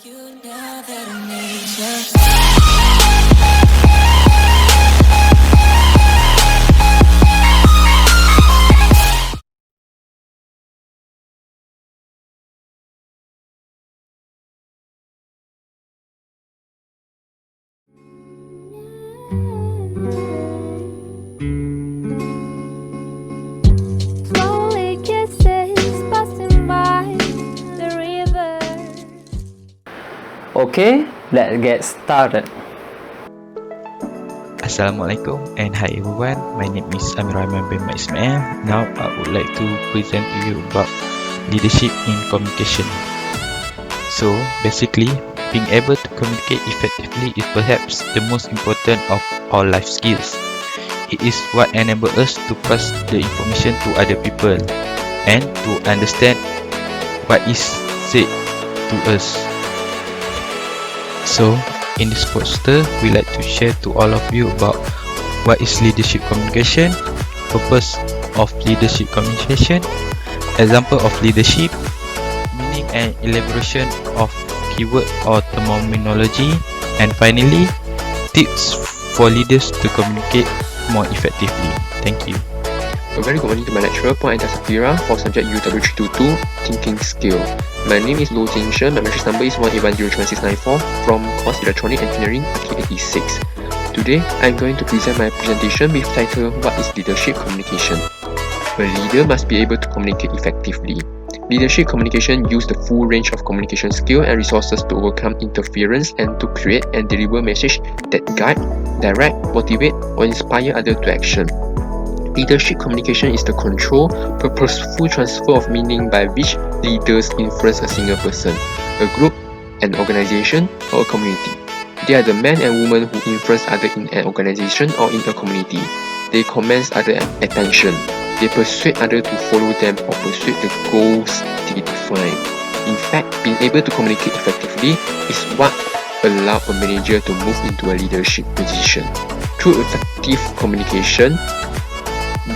You know that I need you. Slowly kisses passing by the river. Okay, let's get started. Assalamualaikum and hi everyone. My name is Amir Rahman bin Ismail. Now I would like to present to you about leadership in communication. So basically, being able to communicate effectively is perhaps the most important of all life skills. It is what enables us to pass the information to other people and to understand what is said to us. So, in this poster, we like to share to all of you about what is leadership communication, purpose of leadership communication, example of leadership, meaning and elaboration of keyword or terminology, and finally, tips for leaders to communicate more effectively. Thank you. A very good morning to my lecturer, Puan Aida Safira, for subject UW322, Thinking Skill. My name is Loh Jing Shen, my matrix number is 181021694 from course Electronic Engineering, RK86. Today, I'm going to present my presentation with title, What is Leadership Communication? A leader must be able to communicate effectively. Leadership communication uses the full range of communication skill and resources to overcome interference and to create and deliver message that guide, direct, motivate, or inspire others to action. Leadership communication is the control, purposeful transfer of meaning by which leaders influence a single person, a group, an organization, or a community. They are the men and women who influence others in an organization or in a community. They command others' attention. They persuade others to follow them or pursue the goals they define. In fact, being able to communicate effectively is what allows a manager to move into a leadership position. Through effective communication,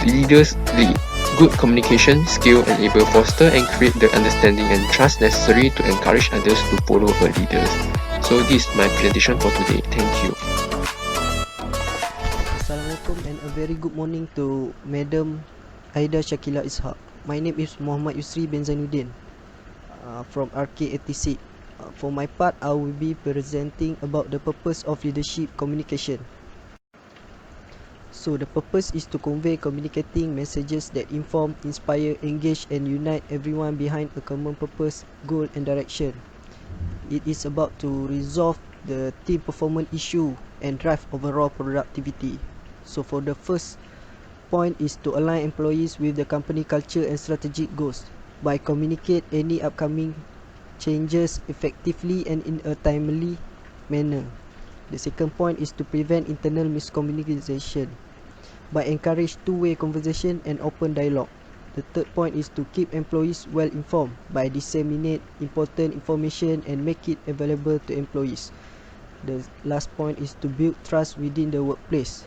leaders lead. Good communication skill enable foster and create the understanding and trust necessary to encourage others to follow a leader. So this is my presentation for today. Thank you. Assalamualaikum and a very good morning to Madam Aida Shakila Ishaq. My name is Muhammad Yusri bin Zainuddin from RK86. For my part, I will be presenting about the purpose of leadership communication. So the purpose is to convey communicating messages that inform, inspire, engage and unite everyone behind a common purpose, goal and direction. It is about to resolve the team performance issue and drive overall productivity. So for the first point is to align employees with the company culture and strategic goals by communicate any upcoming changes effectively and in a timely manner. The second point is to prevent internal miscommunication by encourage two-way conversation and open dialogue. The third point is to keep employees well informed by disseminate important information and make it available to employees. The last point is to build trust within the workplace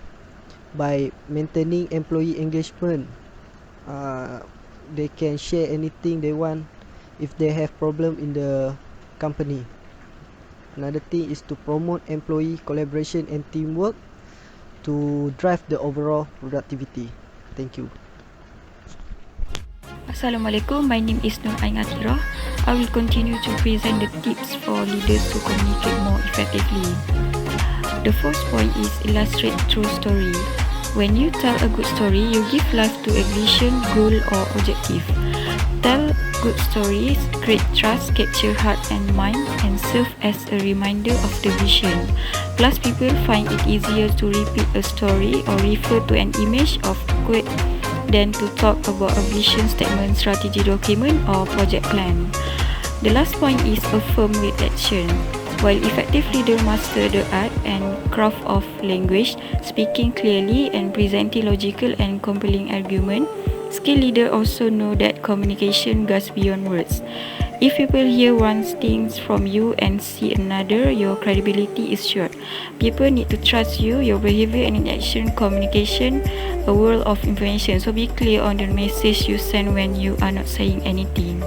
by maintaining employee engagement. They can share anything they want if they have problem in the company. Another thing is to promote employee collaboration and teamwork to drive the overall productivity. Thank you. Assalamualaikum, my name is Nur Ain Atirah. I will continue to present the tips for leaders to communicate more effectively. The first point is illustrate true story. When you tell a good story, you give life to a vision, goal or objective. Tell good stories, create trust, capture heart and mind and serve as a reminder of the vision. Plus, people find it easier to repeat a story or refer to an image of quote than to talk about a vision statement, strategy document or project plan. The last point is affirm with action. While effective leader master the art and craft of language, speaking clearly and presenting logical and compelling argument, skilled leader also know that communication goes beyond words. If people hear one thing from you and see another, your credibility is short. People need to trust you, your behavior and action communication, a world of information. So be clear on the message you send when you are not saying anything.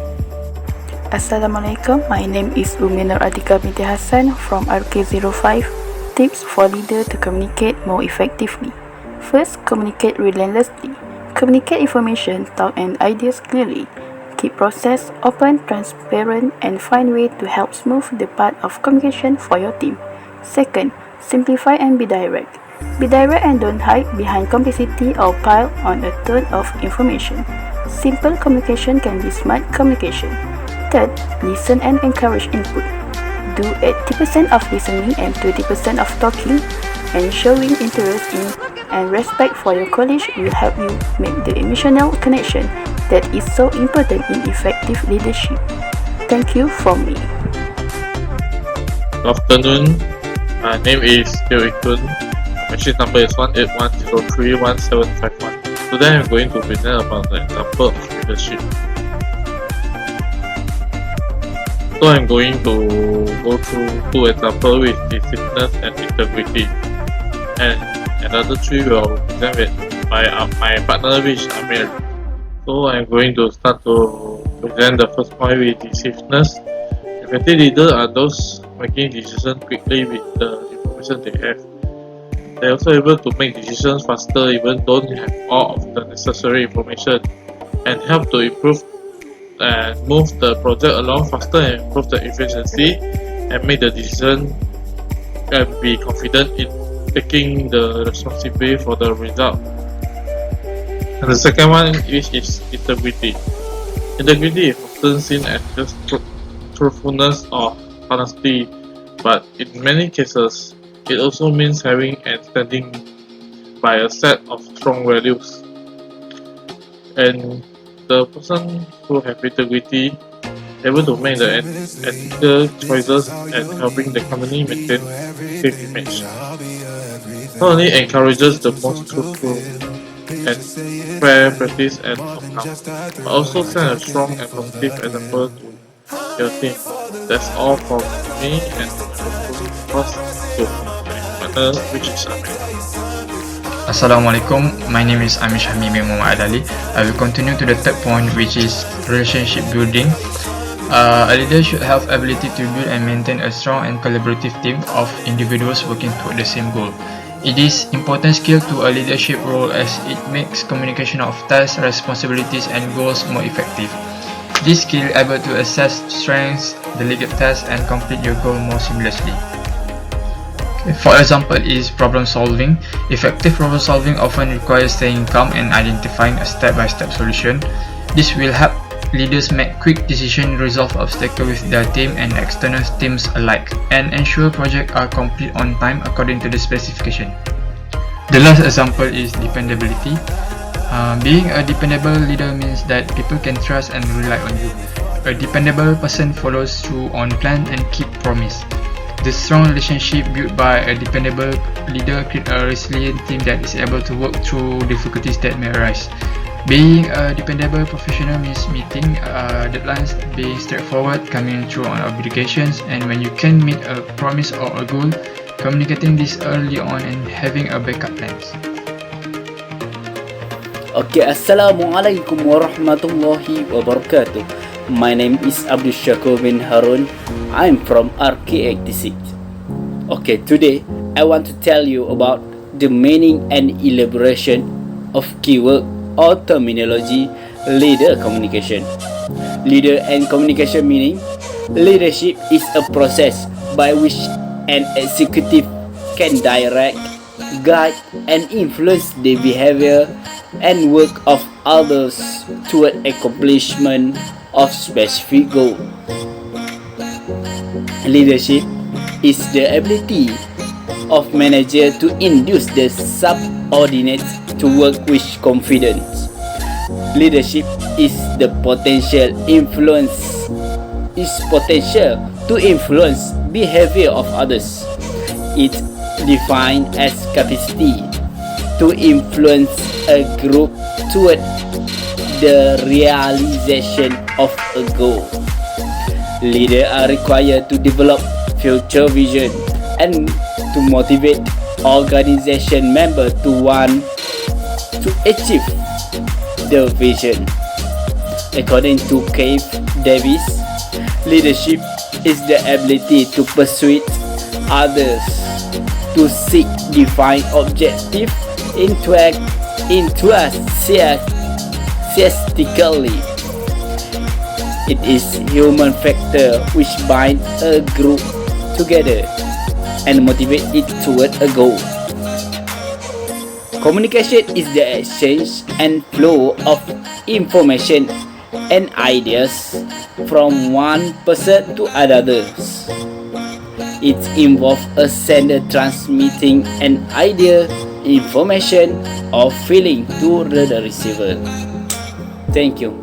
Assalamualaikum, my name is Umi Nur Atika binti Hassan from RK05. Tips for leader to communicate more effectively. First, communicate relentlessly. Communicate information, thought and ideas clearly. Keep process open, transparent and find way to help smooth the path of communication for your team. Second, simplify and be direct. Be direct and don't hide behind complexity or pile on a ton of information. Simple communication can be smart communication. Third, listen and encourage input. Do 80% of listening and 20% of talking, and showing interest in and respect for your colleagues will help you make the emotional connection that is so important in effective leadership. Thank you from me. Good afternoon. My name is Teo Ikun. Machine number is 181031751. Today I'm going to present about the example of leadership. So I'm going to go through two examples with decisiveness and integrity, and another three will present with by my partner, which Amir. So I'm going to start to present the first point with decisiveness. Effective leaders are those making decisions quickly with the information they have. They are also able to make decisions faster even don't have all of the necessary information, and help to improve and move the project along faster and improve the efficiency and make the decision and be confident in taking the responsibility for the result. And the second one is integrity. Integrity is often seen as just truthfulness or honesty, but in many cases it also means having and standing by a set of strong values. And the person who have integrity able to make the ethical choices and helping the company maintain safe image. Not only encourages the most truthful and fair practice and outcome, but also send a strong and positive example to your team. That's all from me, and first to my partner, which is Amir. Assalamualaikum, my name is Amish Hamid bin Muhammad Ali. I will continue to the third point, which is relationship building. A leader should have ability to build and maintain a strong and collaborative team of individuals working toward the same goal. It is important skill to a leadership role as it makes communication of tasks, responsibilities and goals more effective. This skill able to assess strengths, delegate tasks and complete your goal more seamlessly. For example is problem solving. Effective problem solving often requires staying calm and identifying a step-by-step solution. This will help leaders make quick decisions, resolve obstacles with their team and external teams alike, and ensure projects are complete on time according to the specification. The last example is dependability. Being a dependable leader means that people can trust and rely on you. A dependable person follows through on plan and keep promise. The strong relationship built by a dependable leader creates a resilient team that is able to work through difficulties that may arise. Being a dependable professional means meeting deadlines, being straightforward, coming through on obligations, and when you can meet a promise or a goal, communicating this early on and having a backup plans. Okay, Assalamualaikum warahmatullahi wabarakatuh. My name is Abdul Shakur bin Harun. I'm from RK86. Okay, today I want to tell you about the meaning and elaboration of keyword or terminology leader communication. Leader and communication meaning: leadership is a process by which an executive can direct, guide and influence the behavior and work of others toward accomplishment of specific goals. Leadership is the ability of manager to induce the subordinates to work with confidence. Leadership is the potential to influence behavior of others. It's defined as capacity to influence a group toward the realization of a goal. Leaders are required to develop future vision and to motivate organization members to want to achieve the vision. According to Keith Davis, Leadership is the ability to persuade others to seek defined objective enthusiastically. It is human factor which bind a group together and motivate it toward a goal. Communication is the exchange and flow of information and ideas from one person to another. It involves a sender transmitting an idea, information, or feeling to the receiver. Thank you.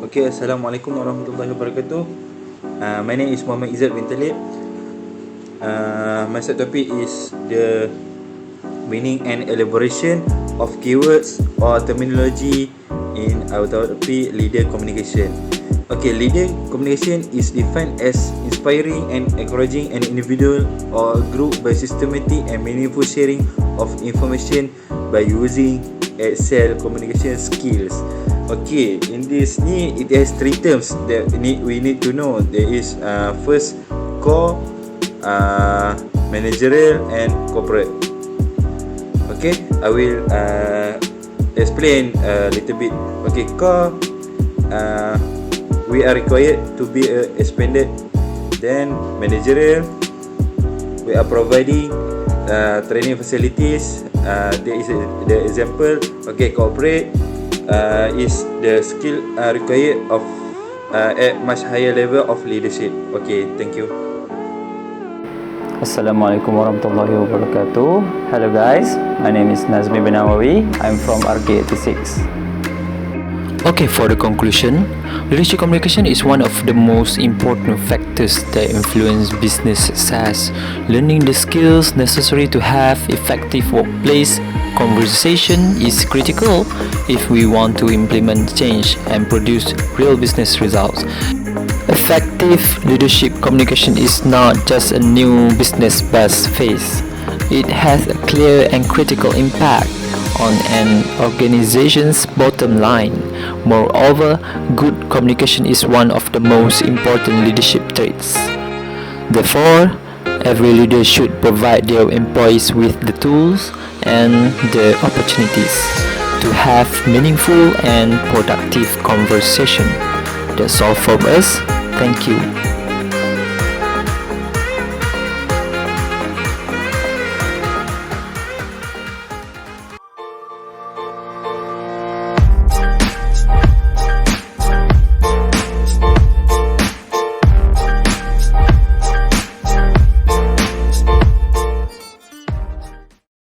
Okay, Assalamualaikum warahmatullahi wabarakatuh. My name is Muhammad Izzat bin Talib. My subtopic is the meaning and elaboration of keywords or terminology in our topic leader communication. Okay, leader communication is defined as inspiring and encouraging an individual or group by systematic and meaningful sharing of information by using excel communication skills. Okay, in this ni it has three terms that we need to know. There is first core, managerial and corporate. Okay, I will explain a little bit. Okay, core, we are required to be expanded. Then managerial, we are providing training facilities. There is the example. Okay, corporate is the skill required of at much higher level of leadership. Okay, thank you. Assalamualaikum warahmatullahi wabarakatuh. Hello guys, my name is Nazmi bin Awawi. I'm from RK86. Okay, for the conclusion, leadership communication is one of the most important factors that influence business success. Learning the skills necessary to have effective workplace conversation is critical if we want to implement change and produce real business results. Effective leadership communication is not just a new business buzz phase. It has a clear and critical impact on an organization's bottom line. Moreover, good communication is one of the most important leadership traits. Therefore, every leader should provide their employees with the tools and the opportunities to have meaningful and productive conversation. That's all from us. Thank you.